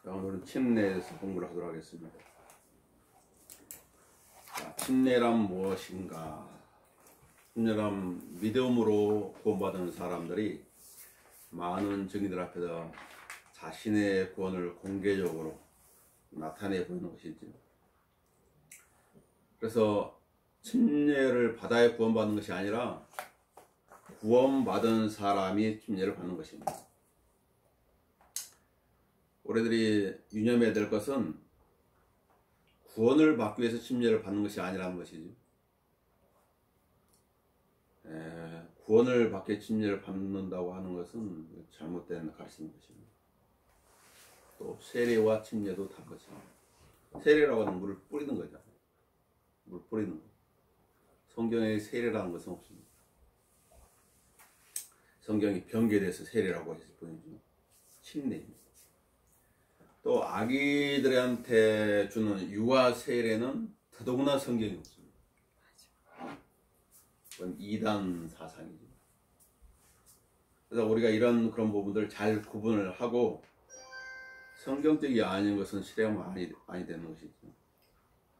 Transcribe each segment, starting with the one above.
자, 오늘은 침례에 대해서 공부를 하도록 하겠습니다. 자, 침례란 무엇인가? 침례란 믿음으로 구원받은 사람들이 많은 증인들 앞에서 자신의 구원을 공개적으로 나타내 보이는 것이죠. 그래서 침례를 받아야 구원받는 것이 아니라 구원받은 사람이 침례를 받는 것입니다. 우리들이 유념해야 될 것은 구원을 받기 위해서 침례를 받는 것이 아니라는 것이죠. 구원을 받기 위해 침례를 받는다고 하는 것은 잘못된 가르침인 것입니다. 또 세례와 침례도 다른 것입니다. 세례라고 하는 물을 뿌리는 거잖아요. 물 뿌리는 거. 성경에 세례라는 것은 없습니다. 성경이 변개돼서 세례라고 했을 뿐이죠. 침례입니다. 또 아기들한테 주는 유아 세례는 더더구나 성경이 없습니다. 그건 이단 사상이죠. 그래서 우리가 이런 그런 부분들을 잘 구분을 하고 성경적이 아닌 것은 실행이 많이 되는 것이죠.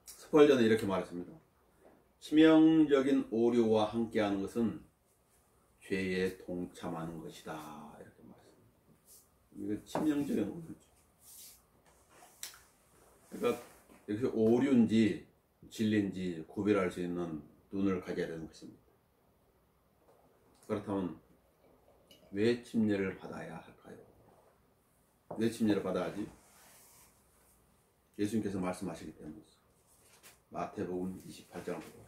스펄전은 이렇게 말했습니다. 치명적인 오류와 함께하는 것은 죄에 동참하는 것이다. 이렇게 말했습니다. 이거 치명적인 오류죠. 그러니까 여기서 오류인지 진리인지 구별할 수 있는 눈을 가져야 되는 것입니다. 그렇다면 왜 침례를 받아야 할까요? 왜 침례를 받아야지? 예수님께서 말씀하시기 때문이죠. 마태복음 28장을 보고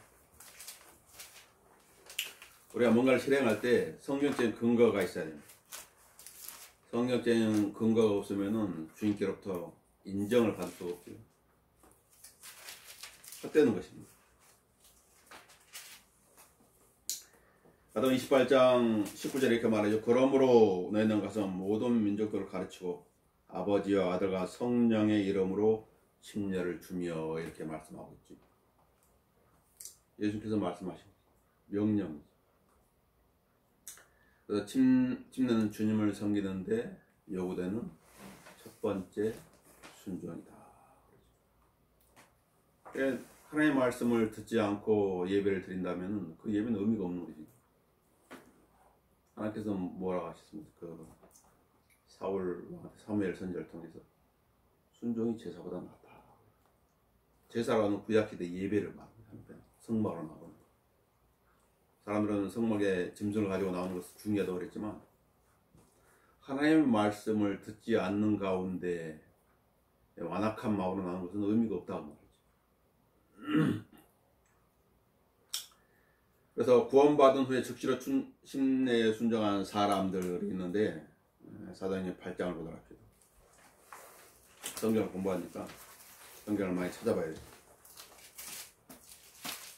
우리가 뭔가를 실행할 때 성경적인 근거가 있어야 됩니다. 성경적인 근거가 없으면 주인께로부터 인정을 받을 수가 없죠. 헛되는 것입니다. 마태복음 28장 19절에 이렇게 말하죠. 그러므로 너희는 가서 모든 민족들을 가르치고 아버지와 아들과 성령의 이름으로 침례를 주며 이렇게 말씀하고 있죠. 예수께서 말씀하신 명령이죠. 그래서 침례는 주님을 섬기는데 요구되는 첫 번째 순종이다. 하나님의 말씀을 듣지 않고 예배를 드린다면 그 예배는 의미가 없는 거지. 하나님께서 뭐라고 하셨습니까? 그 사무엘 선지자를 통해서 순종이 제사보다 낫다. 제사라는 구약시대 예배를 말합니다. 성막을 나오는 거. 사람들은 성막에 짐승을 가지고 나오는 것이 중요하다고 그랬지만 하나님의 말씀을 듣지 않는 가운데 완악한 마음으로 나오는 것은 의미가 없다고 말이죠. 그래서 구원받은 후에 즉시로 침례에 순종한 사람들이 있는데 사도행전 8장을 보도록 합시다. 성경을 공부하니까 성경을 많이 찾아봐야 돼요.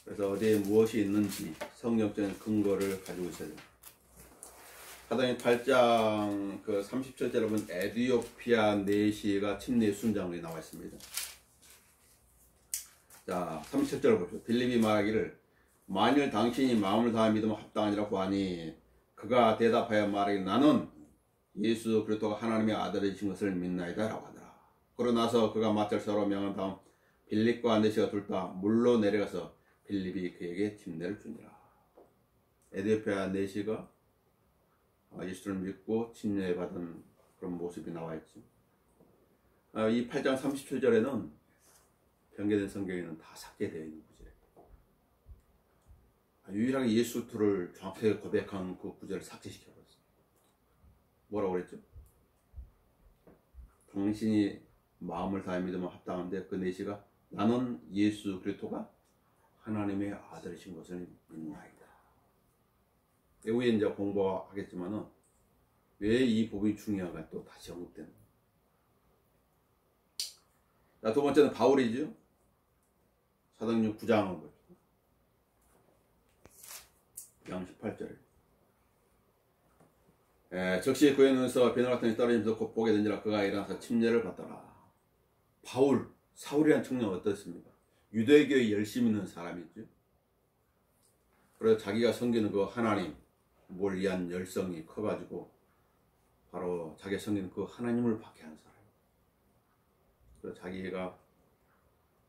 그래서 어디에 무엇이 있는지 성경적인 근거를 가지고 있어야 돼요. 사도행전 8장 30절에 보면 에티오피아 내시가 침례 순장으로 나와 있습니다. 자, 30절을 보십시오. 빌립이 말하기를 만일 당신이 마음을 다해 믿으면 합당하니라 구하니 그가 대답하여 말하기를 나는 예수 그리스도가 하나님의 아들이신 것을 믿나이다 라고 하더라. 그러고 나서 그가 마찰 서로 명한 다음 빌립과 내시가 둘 다 물로 내려가서 빌립이 그에게 침례를 주니라. 에티오피아 내시가 예수를 믿고 침례 받은 그런 모습이 나와 있죠. 이 8장 37절에는 변개된 성경에는 다 삭제되어 있는 구절이에요. 유일하게 예수를 정확하게 고백한 그 구절을 삭제시켜버렸어요. 뭐라고 그랬죠? 당신이 마음을 다해 믿으면 합당한데 그 내시가 나는 예수 그리스도가 하나님의 아들이신 것을 믿나이다. 이후에 이제 공부하겠지만은 왜 이 부분이 중요한가 또 다시 언급되는 거예요. 자, 두 번째는 바울이죠. 사도행전 9장을 보죠. 9장 18절에 즉시 그의 눈에서 비늘 같은 것이 떨어지면서 곧 보게 된지라 그가 일어나서 침례를 받더라. 사울이라는 청년은 어떻습니까? 유대교에 열심히 있는 사람이죠. 그래서 자기가 섬기는 그 하나님 뭘 위한 열성이 커가지고 바로 자기가 섬기는 그 하나님을 박해한 사람. 그래서 자기가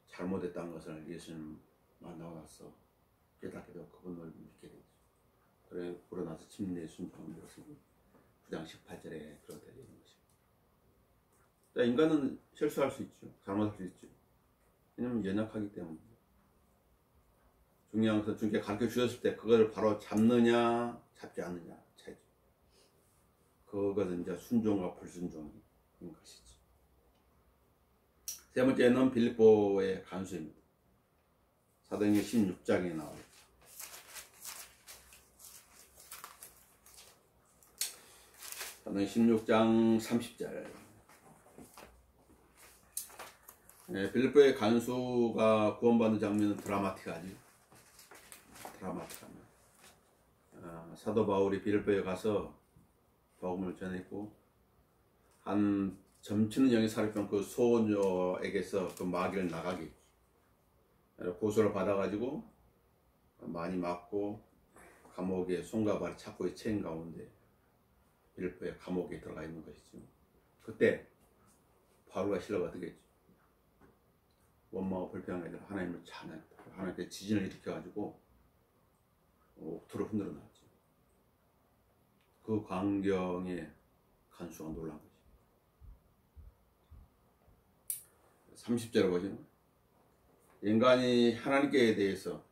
잘못했다는 것을 예수님 만나고 나서 깨닫게 되고 그분을 믿게 되죠. 그래 그러고 나서 침례 순종한 것을 9장 18절에 그렇게 되는 것입니다. 인간은 실수할 수 있죠. 잘못할 수 있죠. 왜냐면 연약하기 때문입니다. 중요한 것은 주님께 가르쳐 주셨을 때 그것을 바로 잡느냐 잡지 않느냐 차이죠. 그것은 이제 순종과 불순종인 것이죠. 세 번째는 빌립보의 간수입니다. 사도행전 16장에 나와요. 사도행전 16장 30절. 빌립보의 간수가 구원받는 장면은 드라마틱하지. 드라마틱합니다. 사도 바울이 빌립보에 가서 복음을 전했고 한 점치는 영이 살았던 그 소녀에게서 그 마귀를 나가게 고소를 받아가지고 많이 맞고 감옥에 손과 발이 착고에 채인 가운데 빌립보의 감옥에 들어가 있는 것이죠. 그때 바울과 실라가 어떻게 했죠? 원망과 불평한 게 아니라 하나님을 찬양했다. 하나님께 지진을 일으켜가지고 옥토를 흔들어 놨죠. 그 광경에 간수가 놀란 거죠. 30절에 보시면 인간이 하나님께 대해서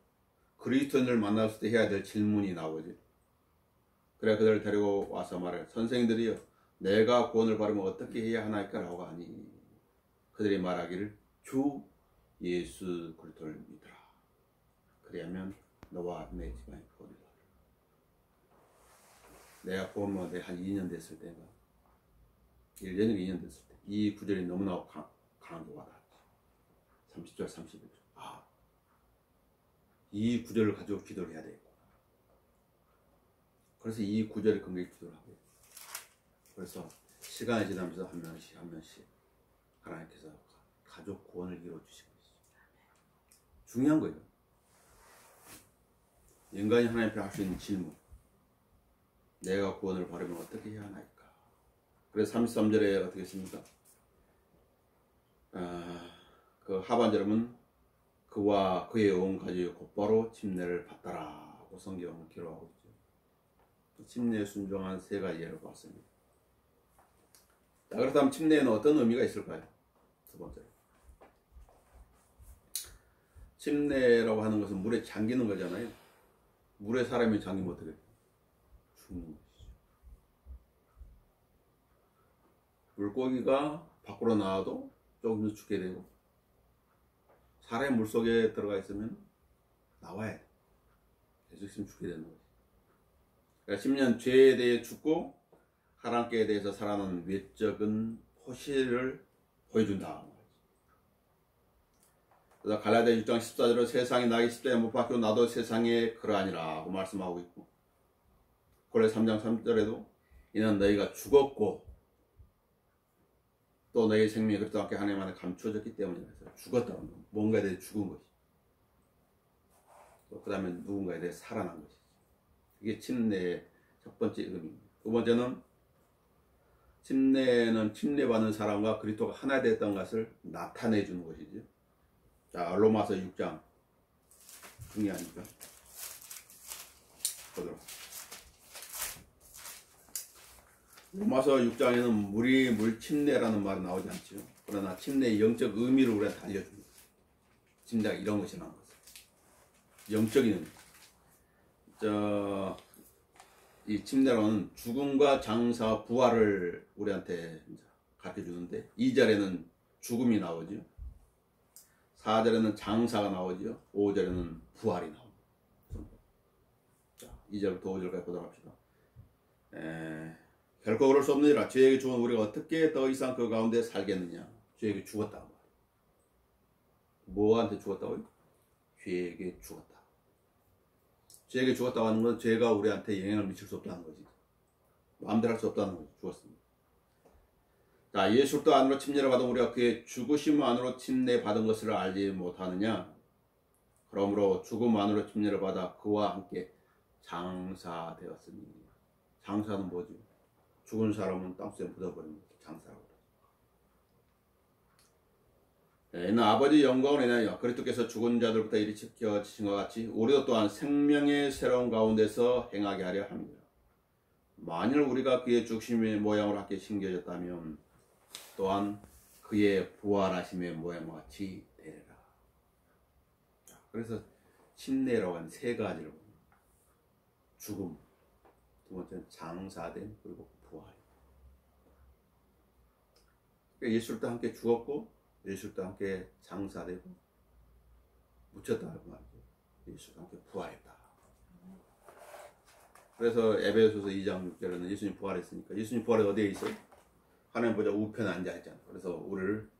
그리스도인을 만났을 때 해야 될 질문이 나오죠. 그래 그들을 데리고 와서 말해 선생님들이여 내가 구원을 받으면 어떻게 해야 하나이까 라고 하니 그들이 말하기를 주 예수 그리스도를 믿으라. 그리하면 너와 내 집안이 구원을 받으라. 내가 구원받은 데 한 2년 됐을 때가 1년이나 2년 됐을 때 이 구절이 너무나 강한 것 같았지. 30절 31절 이 구절을 가지고 기도를 해야 되겠구나. 그래서 이 구절을 근거에 기도를 하고 그래서 시간이 지나면서 한 명씩 한 명씩 하나님께서 가족 구원을 이루어주신 것이죠. 중요한 거예요. 인간이 하나님 앞에 할 수 있는 질문 내가 구원을 받으면 어떻게 해야 하나이까. 그래서 33절에 어떻게 했습니까? 그 하반절은 그와 그의 온 가족이 곧바로 침례를 받더라고 성경은 기록하고 있죠. 침례에 순종한 세 가지 예를 봤습니다. 자, 그렇다면 침례에는 어떤 의미가 있을까요? 두 번째로 침례라고 하는 것은 물에 잠기는 거잖아요. 물에 사람이 잠기면 어떻게 돼요? 죽는 것이죠. 물고기가 밖으로 나와도 조금 더 죽게 되고 사람이 물속에 들어가 있으면 나와야 돼. 계속 있으면 죽게 되는 거지. 그러니까 10년 죄에 대해 죽고 하나님께 대해서 살아가는 외적인 포실을 보여준다. 그래서 갈라디아 6장 14절로 세상이 나에게 십자가에 못 박히고 나도 세상에 그러하니라고 말씀하고 있고 고린도서 3장 3절에도 이는 너희가 죽었고 또 너희 생명이 그리스도와 함께 하나님 안에 감추어졌기 때문이라 해서 죽었다는 거. 뭔가에 대해 죽은 것이. 또 그 다음에 누군가에 대해 살아난 것이지. 이게 침례의 첫 번째 의미입니다. 두 번째는 침례는 침례받는 사람과 그리스도가 하나 되었다는 것을 나타내 주는 것이죠. 자, 로마서 6장 중요하니까 보도록. 로마서 6장에는 물 침례라는 말은 나오지 않죠. 그러나 침례의 영적 의미를 우리한테 알려줍니다. 침례가 이런 것이라는 것을. 영적인 의미. 이 침례로는 죽음과 장사, 부활을 우리한테 가르쳐 주는데 2절에는 죽음이 나오죠. 4절에는 장사가 나오죠. 5절에는 부활이 나옵니다. 자, 2절부터 5절까지 보도록 합시다. 결코 그럴 수 없느니라. 죄에게 죽은 우리가 어떻게 더 이상 그 가운데 살겠느냐. 죄에게 죽었다고 말이에요. 뭐한테 죽었다고요? 죄에게 죽었다. 죄에게 죽었다고 하는 건 죄가 우리한테 영향을 미칠 수 없다는 거지. 마음대로 할 수 없다는 거지. 죽었습니다. 자, 예수 그리스도 안으로 침례를 받은 우리가 그의 죽으심 안으로 침례 받은 것을 알지 못하느냐. 그러므로 죽음 안으로 침례를 받아 그와 함께 장사되었으니. 장사는 뭐죠? 죽은 사람은 땅속에 묻어버리는 것을 장사라고 그러죠. 이는 아버지 영광을 인하여 그리스도께서 죽은 자들부터 일으키신 것 같이 우리도 또한 생명의 새로운 가운데서 행하게 하려 합니다. 만일 우리가 그의 죽으심의 모양으로 함께 심겨졌다면 또한 그의 부활하심의 모양과 같이 되리라. 그래서 침례라고 하는 세 가지를 봅니다. 죽음, 두 번째는 장사됨, 그리고 부활. 예수님도 함께 죽었고 예수님도 함께 장사되고 묻혔다 그 말이죠. 예수님도 함께 부활했다. 그래서 에베소서 2장 6절에는 예수님 부활했으니까 예수님 부활이 어디에 있어요? 하나님 보좌 우편에 앉아있잖아요. 그래서 우리를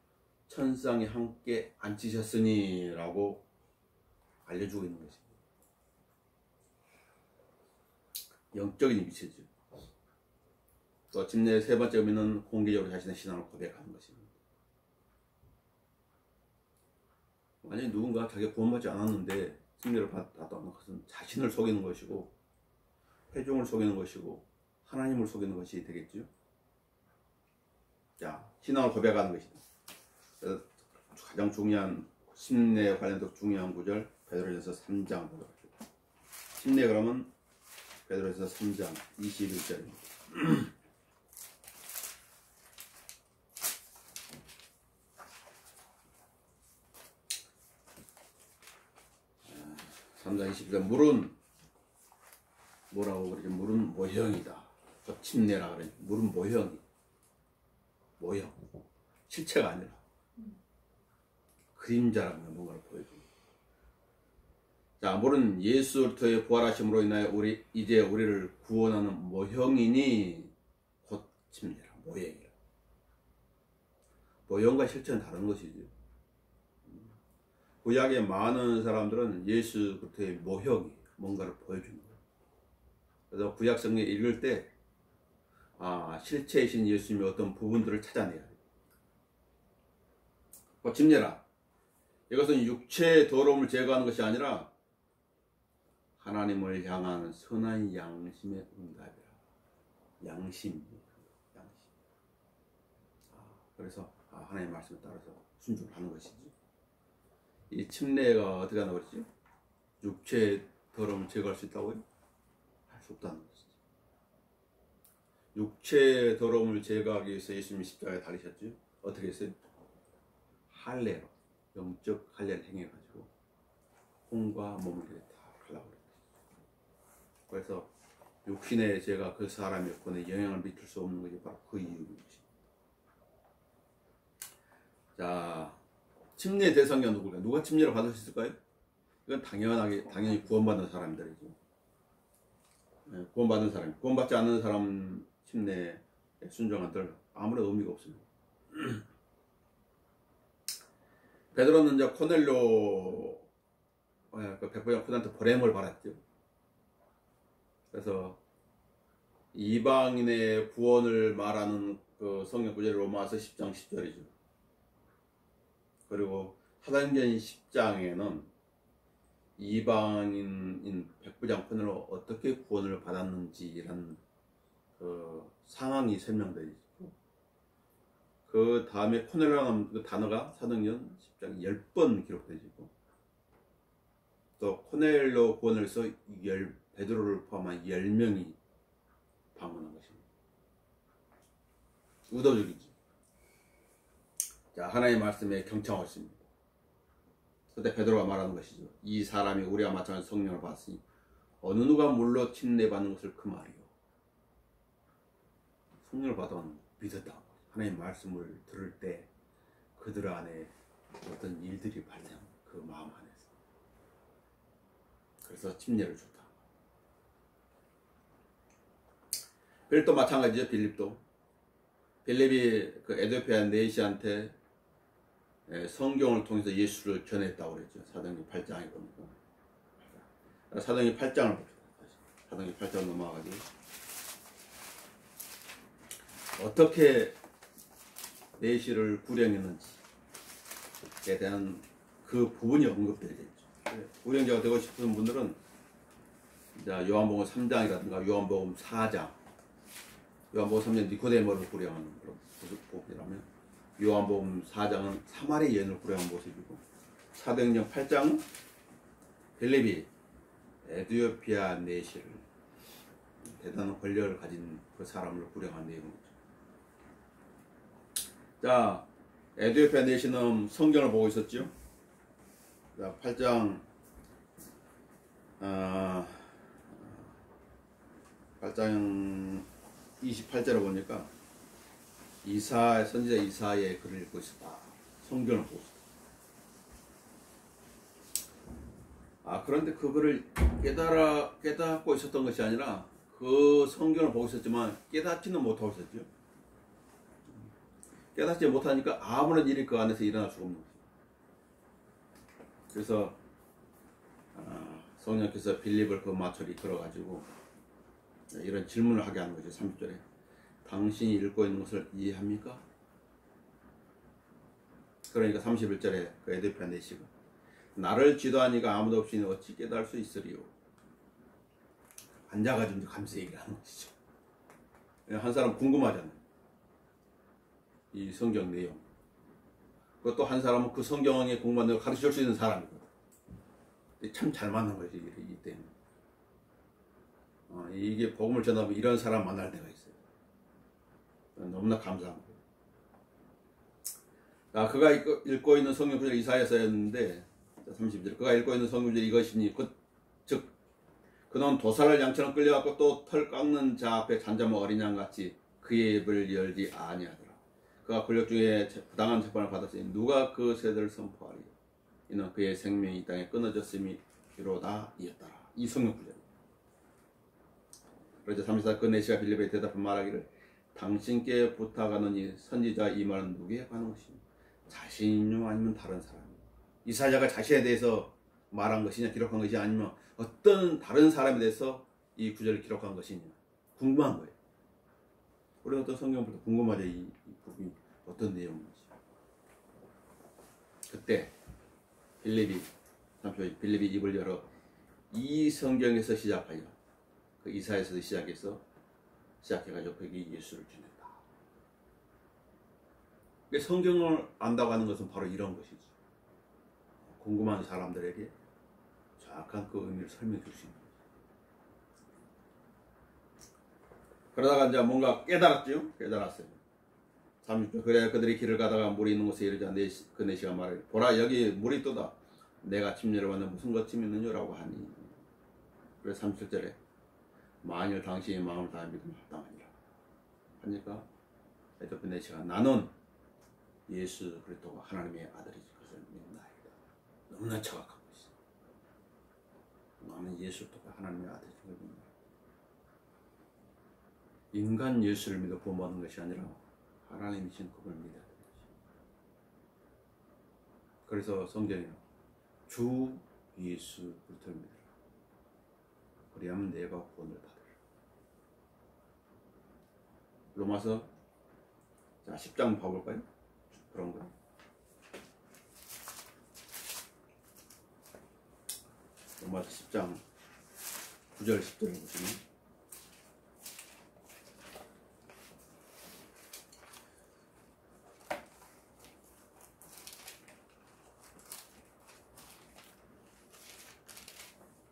천상에 함께 앉히셨으니 라고 알려주고 있는 것입니다. 영적인 위치죠. 또 침례 세 번째 의미는 공개적으로 자신의 신앙을 고백하는 것입니다. 만약에 누군가 자기가 구원받지 않았는데 침례를 받았다는 것은 자신을 속이는 것이고 회중을 속이는 것이고 하나님을 속이는 것이 되겠죠. 자, 신앙을 고백하는 것이다. 그래서 가장 중요한 침례에 관련된 중요한 구절 베드로전서 3장 보도록 합시다. 침례 그러면 베드로전서 3장 21절입니다. 3장 21절 물은 뭐라고 그러죠? 물은 모형이다. 침례라 그러죠. 물은 모형. 실체가 아니라 그림자라는 뭔가를 보여줍니다. 자, 물은 예수 그리스도의 부활하심으로 인하여 이제 우리를 구원하는 모형이니 곧 침례라. 모형이라. 모형과 실체는 다른 것이죠. 구약의 많은 사람들은 예수 그리스도의 모형이 뭔가를 보여주는 거예요. 그래서 구약 성경 읽을 때 실체이신 예수님의 어떤 부분들을 찾아내야 돼요. 침례라. 이것은 육체의 더러움을 제거하는 것이 아니라 하나님을 향한 선한 양심의 응답이라. 양심. 그래서 하나님의 말씀에 따라서 순종하는 것이지. 이 침례가 어떻게 하나 그랬지? 육체의 더러움을 제거할 수 있다고요? 할 수 없다는 것이지. 육체의 더러움을 제거하기 위해서 예수님이 십자가에 달리셨죠. 어떻게 했어요? 할례로, 영적 할례를 행해가지고 혼과 몸을 다 하려고 그랬어요. 그래서 육신의 죄가 그 사람의 권에 영향을 미칠 수 없는 것이 바로 그 이유인 것입니다. 자, 침례 대상이 누굴까? 누가 침례를 받을 수 있을까요? 이건 당연히 구원받는 사람들이죠. 구원받는 사람, 구원받지 않는 사람 침례에 순종한들 아무런 의미가 없습니다. 베드로는 이제 코넬료 그 백부장 코넬한테 보냄을 받았죠. 그래서 이방인의 구원을 말하는 그 성경 구절이 로마서 10장 10절이죠. 그리고 사도행전 10장에는 이방인인 백부장 코넬로 어떻게 구원을 받았는지라는 그 상황이 설명되어 있고, 그 다음에 코넬로라는 그 단어가 사도행전 10장에 10번 기록되어 있고, 또 코넬로 구원을 해서 베드로를 포함한 10명이 방문한 것입니다. 의도적이지. 자, 하나님의 말씀에 경청하고 있습니다. 그때 베드로가 말하는 것이죠. 이 사람이 우리와 마찬가지 성령을 받았으니 어느 누가 물로 침례받는 것을 그 말이요. 성령을 받아는 믿었다. 하나님의 말씀을 들을 때 그들 안에 어떤 일들이 발생합니다. 그 마음 안에서. 그래서 침례를 줬다. 빌립도 마찬가지죠. 빌립이 그 에도피아 네시한테 성경을 통해서 예수를 전했다고 그랬죠. 사도행전 8장에 보니까. 사도행전 8장을 봅시다. 사도행전 8장 넘어가가지고 어떻게 네시를 구령했는지에 대한 그 부분이 언급되어 있죠. 구령자가 되고 싶은 분들은 요한복음 3장이라든가 요한복음 4장, 요한복음 3장 니코데모를 구령하는 그런 부분이라면 요한복음 4장은 사마리 여인을 구령한 모습이고 사도행전 8장은 빌립이 에티오피아 내시를 대단한 권력을 가진 그 사람을 구령한 내용이죠. 자, 에티오피아 내시는 성경을 보고 있었죠. 자, 8장 8장 28절을 보니까 선지자 이사야의 글을 읽고 있었다. 성경을 보고 있었다. 그런데 그 글을 깨닫고 있었던 것이 아니라 그 성경을 보고 있었지만 깨닫지는 못하고 있었죠. 깨닫지 못하니까 아무런 일이 그 안에서 일어날 수가 없는 거죠. 그래서 성령께서 빌립을 그 마초로 이끌어가지고 이런 질문을 하게 하는 거죠. 30절에 당신이 읽고 있는 것을 이해합니까? 그러니까 31절에 그 에디오피아 내시가 나를 지도하니까 아무도 없이는 어찌 깨달을 수 있으리요. 앉아가지고 감사 얘기하는 것이죠. 한 사람 궁금하잖아요. 이 성경 내용. 그것도 한 사람은 그 성경에 공부한 내용을 가르쳐 줄 수 있는 사람이거든. 참 잘 맞는 거지, 이 때문에. 이게 복음을 전하면 이런 사람 만날 때가 있어요. 너무나 감사한 거예요. 그가 읽고 있는 성경 구절 이사야서였는데 30절 그가 읽고 있는 성경 구절 이것이니 즉 그는 도살할 양처럼 끌려갖고 또 털 깎는 자 앞에 잠잠한 어린 양같이 그의 입을 열지 아니하더라. 그가 권력 중에 부당한 재판을 받았으니 누가 그 세대를 선포하리요. 이는 그의 생명이 이 땅에 끊어졌음이로다 이었더라. 이 성경 구절. 그러자 34 그 내시가 빌립에 대답한 말하기를 당신께 부탁하노니 선지자 이 말은 누구에 관한 것이냐? 자신이요 아니면 다른 사람이요? 이사야가 자신에 대해서 말한 것이냐 기록한 것이 아니면 어떤 다른 사람에 대해서 이 구절을 기록한 것이냐 궁금한 거예요. 우리가 어떤 성경부터 궁금하죠. 이 부분이 어떤 내용인지. 그때 빌립이 입을 열어 이 성경에서 시작하여 그 이사야에서 시작해가지고 거기 예수를 주는다. 성경을 안다고 하는 것은 바로 이런 것이지. 궁금한 사람들에게 정확한 그 의미를 설명해 줄 수 있는 거지. 그러다가 이제 뭔가 깨달았어요. 36절 그래 그들이 길을 가다가 물이 있는 곳에 이르자 그 내시가 말해 보라 여기 물이 있도다. 내가 침례를 받는 무슨 거침이 있느냐라고 하니. 그래서 37절에 만일 당신의 마음을 다해 믿으면 합당하니라 하니까 에티오피아 내시가 나는 예수 그리스도가 하나님의 아들이지 그것을 믿나이다. 너무나 정확한 것이지. 나는 예수 그리스도가 하나님의 아들이지 그것을 믿나이다. 인간 예수를 믿어 구원받는 것이 아니라 하나님이신 그걸 믿어야 되는 것이. 그래서 성경에 주 예수 그리스도를 믿으라. 그리하면 내가 구원을 받으라. 로마서 10장 봐볼까요? 그런 거. 로마서 10장 9절 10절을 보시면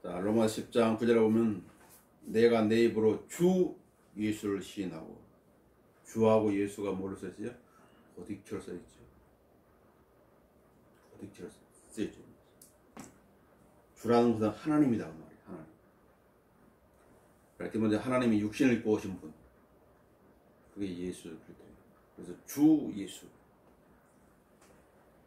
로마서 10장 9절에 보면 내가 내 입으로 주 예수를 시인하고 주하고 예수가 뭐로 써있어요? 고딕처럼 써있죠. 고딕처럼 써있죠. 주라는 것은 하나님이다 그 말이에요. 하나님. 그렇게 먼저 하나님이 육신을 입고 오신 분 그게 예수 그리스도예요. 그래서 주 예수.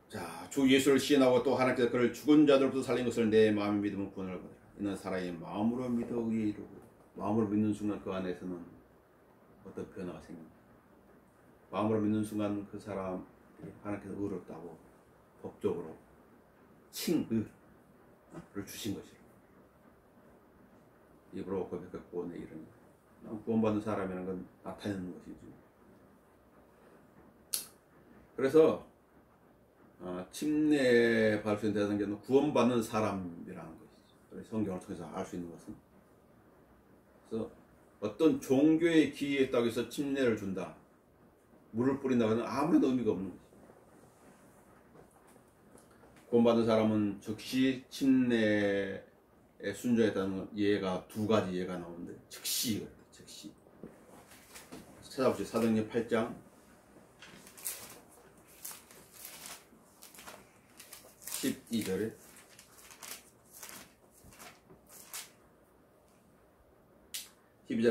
자, 주 예수를 시인하고 또 하나님께서 그를 죽은 자들로부터 살린 것을 내 마음에 믿으면 구원을 받으라. 이는 사람이 마음으로 믿어 의에 이르고 마음으로 믿는 순간 그 안에서는 어떤 변화가 생깁니다. 마음으로 믿는 순간 그 사람 하나님께서 의롭다고 법적으로 칭의를 주신 것이라. 입으로 고백하고 구원에 이르니 구원받는 사람이라는 건 나타내는 것이지. 그래서 침례 받을 수 있는 대상자는 구원받는 사람이라는 것이죠. 성경을 통해서 알 수 있는 것은. 그래서 어떤 종교의 기회에 있다고 해서 침례를 준다, 물을 뿌린다고 하는 아무런 의미가 없는 것이죠. 구원받은 사람은 즉시 침례에 순종했다는 예가 두 가지 예가 나오는데 즉시 즉시 찾아보시죠. 사도행전 8장 12절에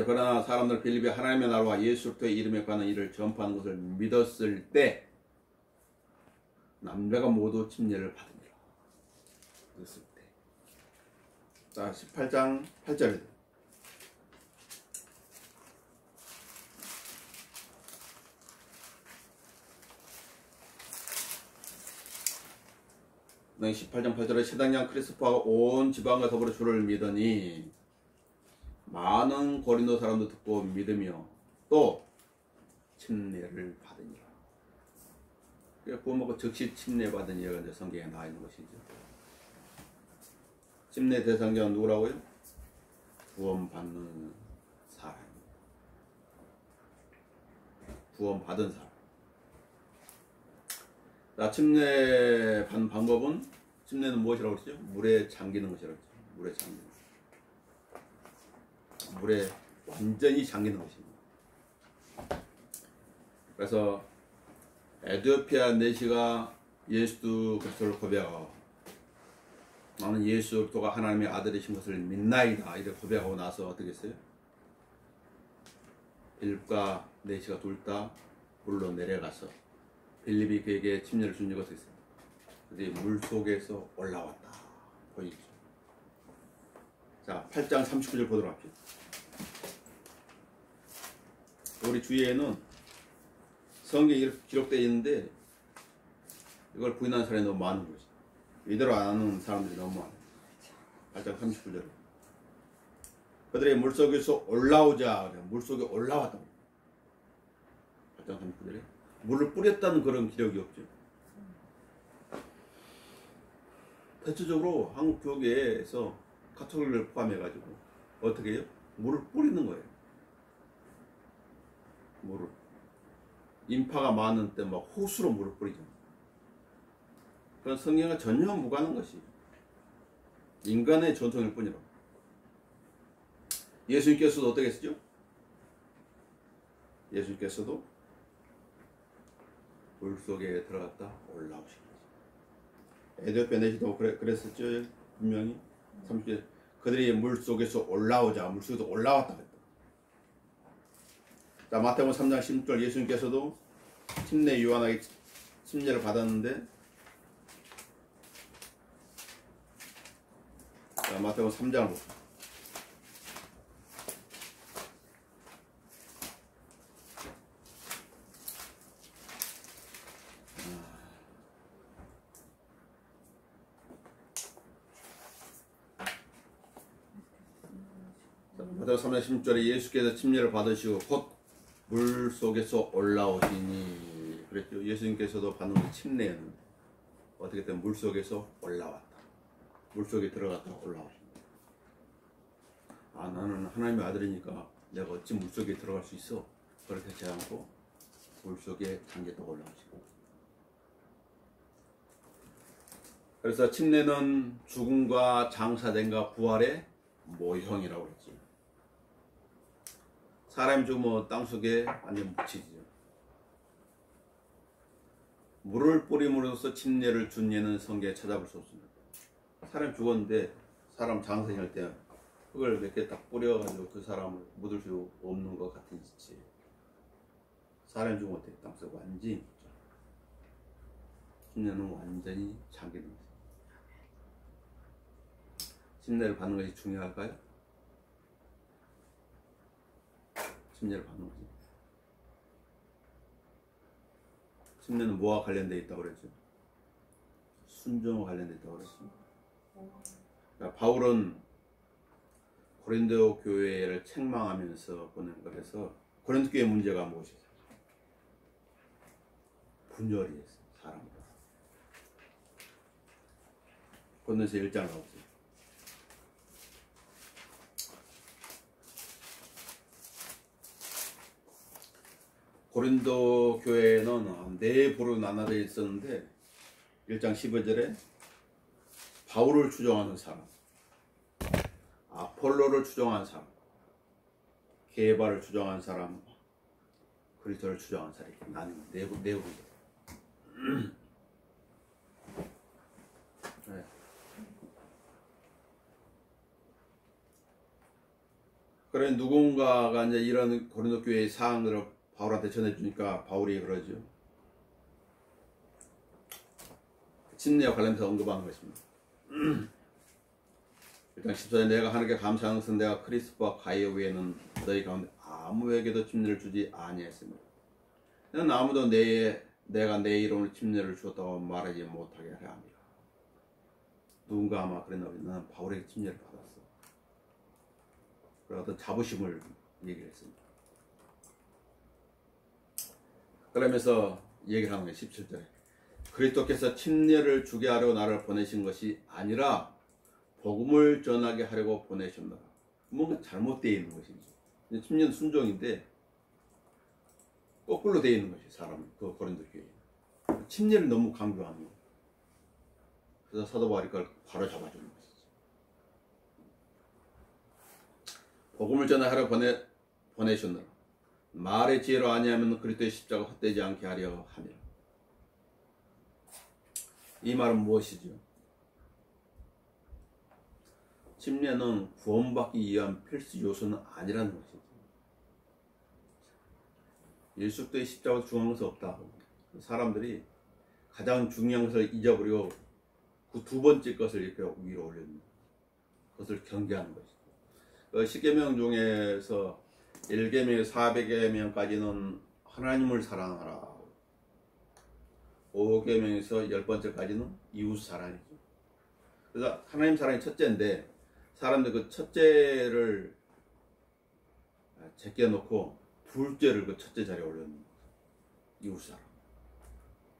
그러나 사람들 빌립이 하나님의 나라와 예수 그리스도의 이름에 관한 일을 전파하는 것을 믿었을 때 남자가 모두 침례를 받으니라. 믿었을 때. 자, 18장 8절에 너 18장 8절에 세당장 크리스포가 온 지방과 더불어 주를 믿으니 많은 고린도 사람도 듣고 믿으며 또 침례를 받으니라. 구원받고 즉시 침례 받은 예가 이제 성경에 나와 있는 것이죠. 침례 대상자가 누구라고요? 구원받는 사람입니다. 구원받은 사람. 자, 침례 받는 방법은 침례는 무엇이라고 그랬죠? 물에 잠기는 것이라고 했죠. 물에 잠기는 것. 물에 완전히 잠기는 것입니다. 그래서 에티오피아 내시가 예수 그리스도를 고백하고 나는 예수 그리스도가 하나님의 아들이신 것을 믿나이다 이렇게 고백하고 나서 어떻게 했어요? 빌립과 내시가 둘 다 물로 내려가서 빌립이 그에게 침례를 준 적이 있습니다. 그들이 물 속에서 올라왔다 보이죠. 자, 8장 39절 보도록 할게요. 우리 주위에는 성경에 이렇게 기록되어 있는데 이걸 부인하는 사람이 너무 많은 거지. 이대로 안 하는 사람들이 너무 많아요. 8장 39절에 그들이 물속에서 올라오자 물속에 올라왔다고. 8장 39절에 물을 뿌렸다는 그런 기록이 없죠. 대체적으로 한국 교계에서 가톨릭을 포함해가지고 어떻게 해요? 물을 뿌리는 거예요. 물을. 인파가 많은 때 막 호수로 물을 뿌리죠. 그건 성경과 전혀 무관한 것이 인간의 전통일 뿐이라. 예수님께서도 어떻게 했죠? 예수님께서도 물 속에 들어갔다 올라오신 거죠. 에티오피아 내시도 그랬었죠. 분명히 30절 그들이 물 속에서 올라오자 물 속에서 올라왔다 그랬다. 자, 마태복음 3장 16절 예수님께서도 침례 요한에게 침례를 받았는데 자, 마태복음 3장을 봅시다. 마태복음 3장 16절에 예수께서 침례를 받으시고 곧 물 속에서 올라오시니 그랬죠. 예수님께서도 받는 침례는 어떻게 됐든 물 속에서 올라왔다. 물 속에 들어갔다 올라오십니다. 아, 나는 하나님의 아들이니까 내가 어찌 물 속에 들어갈 수 있어? 그렇게 하지 않고 물 속에 잠겼다 올라오십니다. 그래서 침례는 죽음과 장사됨과 부활의 모형이라고 그랬죠. 사람이 죽으면 땅속에 완전 묻히죠. 물을 뿌림으로써 침례를 준 예는 성경에 찾아볼 수 없습니다. 사람이 죽었는데 사람 장사할 때 흙을 몇 개 딱 뿌려가지고 그 사람을 묻을 수 없는 것 같은 짓이 사람이 죽으면 어떻게 땅속에 완전히 묻죠. 침례는 완전히 잠기는 거죠. 침례를 받는 것이 중요할까요? 침례를 받는 거지. 침례는 뭐와 관련되어 있다고 그랬죠? 순종과 관련되어 있다고 그랬죠. 그러니까 바울은 고린도 교회를 책망하면서 보낸 거라서 고린도 교회 문제가 무엇이죠? 분열이 있어요. 사람들. 고린도서 1장 나오죠. 고린도 교회는 네 부로 나눠져 있었는데 1장 15절에 바울을 추종하는 사람, 아폴로를 추종하는 사람, 게바를 추종하는 사람, 그리스도를 추종하는 사람이 나는 내부들. 네. 그래 누군가가 이제 이런 고린도 교회의 사항들을 바울한테 전해주니까 바울이 그러죠. 침례와 관련해서 언급한 것입니다. 일단 14절 내가 하나님께 감사하는 것은 내가 크리스포와 가이오 외에는 너희 가운데 아무에게도 침례를 주지 아니했습니다. 나는 아무도 내가 내 이름으로 침례를 주었다고 말하지 못하게 하려 합니다. 누군가 아마 그랬나 보지. 나는 바울에게 침례를 받았어. 그런 어떤 자부심을 얘기를 했습니다. 그러면서 얘기를 하는 거예요. 17절에 그리스도께서 침례를 주게 하려고 나를 보내신 것이 아니라 복음을 전하게 하려고 보내셨노라. 뭔가 잘못되어 있는 것이지. 침례는 순종인데 거꾸로 되어 있는 것이 사람 그 고린도 교회. 침례를 너무 강조합니다. 그래서 사도 바울이 그걸 바로 잡아주는 것이죠. 복음을 전하려 보내셨노라. 말의 지혜로 아니하면 그리스도의 십자가 헛되지 않게 하려 함이라. 이 말은 무엇이죠? 침례는 구원받기 위한 필수 요소는 아니라는 것이죠. 예수 그리스도의 십자가도 중요한 것은 없다. 사람들이 가장 중요한 것을 잊어버리고 그 두 번째 것을 이렇게 위로 올립니다. 그것을 경계하는 것이죠. 십계명 중에서 1계명, 400계명까지는 하나님을 사랑하라. 5계명에서 10번째까지는 이웃 사랑이죠. 그래서 하나님 사랑이 첫째인데 사람들 그 첫째를 제껴놓고 둘째를 그 첫째 자리에 올려놓는 거예요. 이웃 사랑.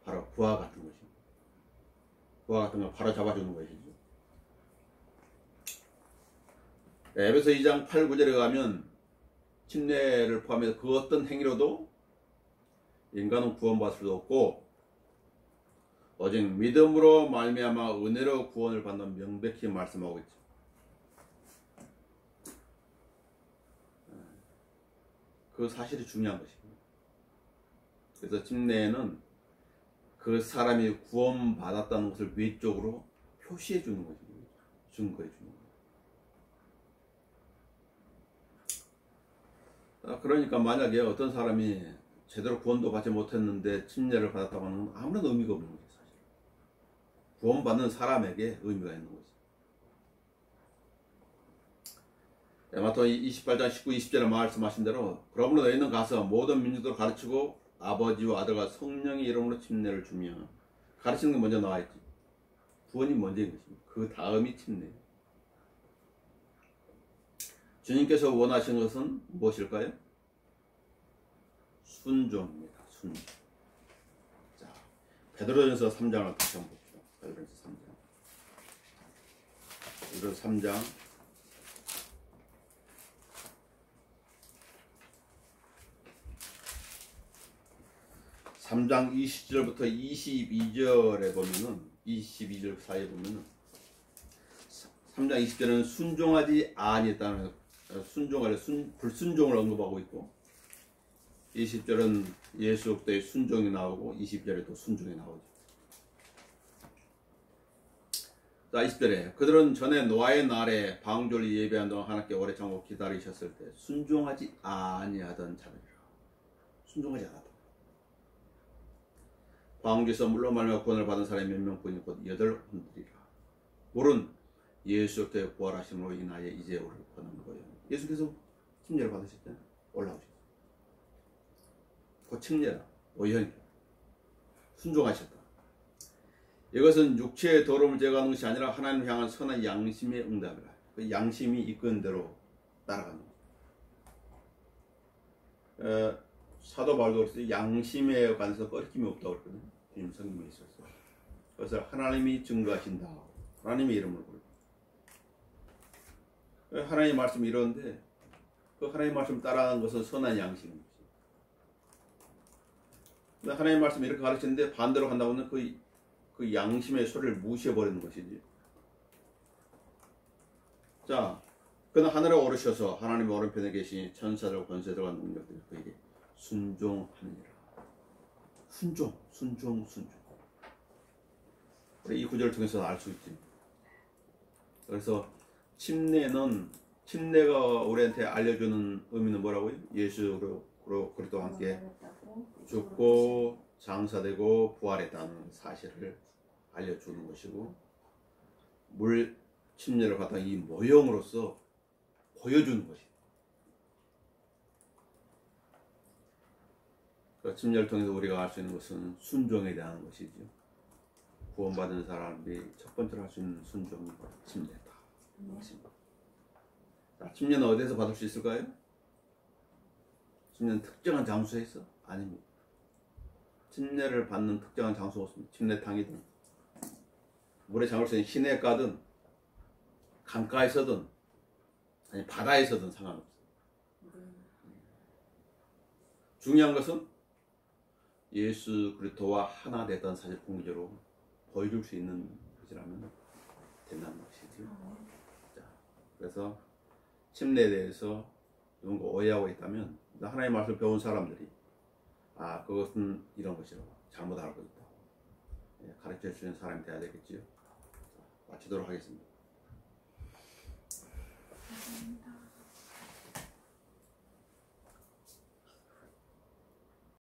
바로 그와 같은 것입니다. 그와 같은 걸 바로 잡아주는 것이죠. 에베소 2장 8, 9절에 가면 침례를 포함해서 그 어떤 행위로도 인간은 구원받을 수 없고 오직 믿음으로 말미암아 은혜로 구원을 받는 명백히 말씀하고 있죠. 그 사실이 중요한 것입니다. 그래서 침례는 그 사람이 구원받았다는 것을 외적으로 표시해 주는 것입니다. 증거해 주는 것. 그러니까 만약에 어떤 사람이 제대로 구원도 받지 못했는데 침례를 받았다고 하는 건 아무런 의미가 없는 거죠. 사실 구원받는 사람에게 의미가 있는 거죠. 마태복음 28장 19, 20절에 말씀하신 대로 그러므로 너희는 가서 모든 민족들을 가르치고 아버지와 아들과 성령의 이름으로 침례를 주며 가르치는 게 먼저 나와있지. 구원이 먼저인 것입니다. 그 다음이 침례. 주님께서 원하신 것은 무엇일까요? 순종입니다. 순종. 자, 베드로전서 3장을 다시 한번 봅시다. 베드로전서 3장. 베드로 3장 3장 20절부터 22절에 보면은 22절 사이에 보면은 3장 20절에는 순종하지 아니했다는 불순종을 언급하고 있고 20절은 예수 그리스도의 순종이 나오고 20절에 또 순종이 나오죠. 자 20절에 그들은 전에 노아의 날에 방주를 예배한 동안 하나님께 오래 참고 기다리셨을 때 순종하지 아니하던 자들이라. 순종하지 않았다. 방주에서 물로 말미암아 구원을 받은 사람이 몇 명뿐이 곧 8분들이라. 물은 예수 그리스도의 부활하심으로 인하여 이제 우리를 구원하는 거예요. 예수께서 침례를 받으실 때 올라오셨어요. 그 침례라 오현이라 순종하셨다. 이것은 육체의 더러움을 제거하는 것이 아니라 하나님을 향한 선한 양심의 응답이라. 그 양심이 이끄는 대로 따라가는 거예요. 사도 바울도 그랬어요. 양심에 관해서 꺼리낌이 없다고 그랬거든요. 주님 성경에 있었어요. 그래서 하나님이 증거하신다. 하나님의 이름으로 부르고. 하나님의 말씀이 이러는데 그 하나님의 말씀 따라가는 것은 선한 양심입니다. 근데 하나님의 말씀이 이렇게 가르치는데 반대로 간다고 하면 그 양심의 소리를 무시해버리는 것이지. 자, 그는 하늘에 오르셔서 하나님의 오른편에 계시니 천사들과 권세들과 능력들이 그에게 순종하느니라. 순종. 우리 이 구절을 통해서 알 수 있지. 그래서 침례가 우리한테 알려주는 의미는 뭐라고요? 예수 그리스도와 함께 죽고 장사되고 부활했다는 사실을 알려주는 것이고, 물 침례를 갖다 이 모형으로서 보여주는 것이. 그 침례를 통해서 우리가 알 수 있는 것은 순종에 대한 것이죠. 구원받은 사람들이 첫 번째로 할 수 있는 순종이 침례다. 자, 침례는 어디에서 받을 수 있을까요? 침례는 특정한 장소에서? 아닙니다. 침례를 받는 특정한 장소가 없습니다. 침례탕이든 물에 잠글 수 있는 시내가든 강가에서든 아니 바다에서든 상관없어요. 중요한 것은 예수 그리스도와 하나 됐다는 사실 공개적으로 보여줄 수 있는 것이라면 된다는 것이죠. 자, 그래서 침례에 대해서 누군가 오해하고 있다면 하나님의 말씀을 배운 사람들이 그것은 이런 것이라고 잘못 알고 있다. 가르쳐 주는 사람이 돼야 되겠지요. 마치도록 하겠습니다. 감사합니다.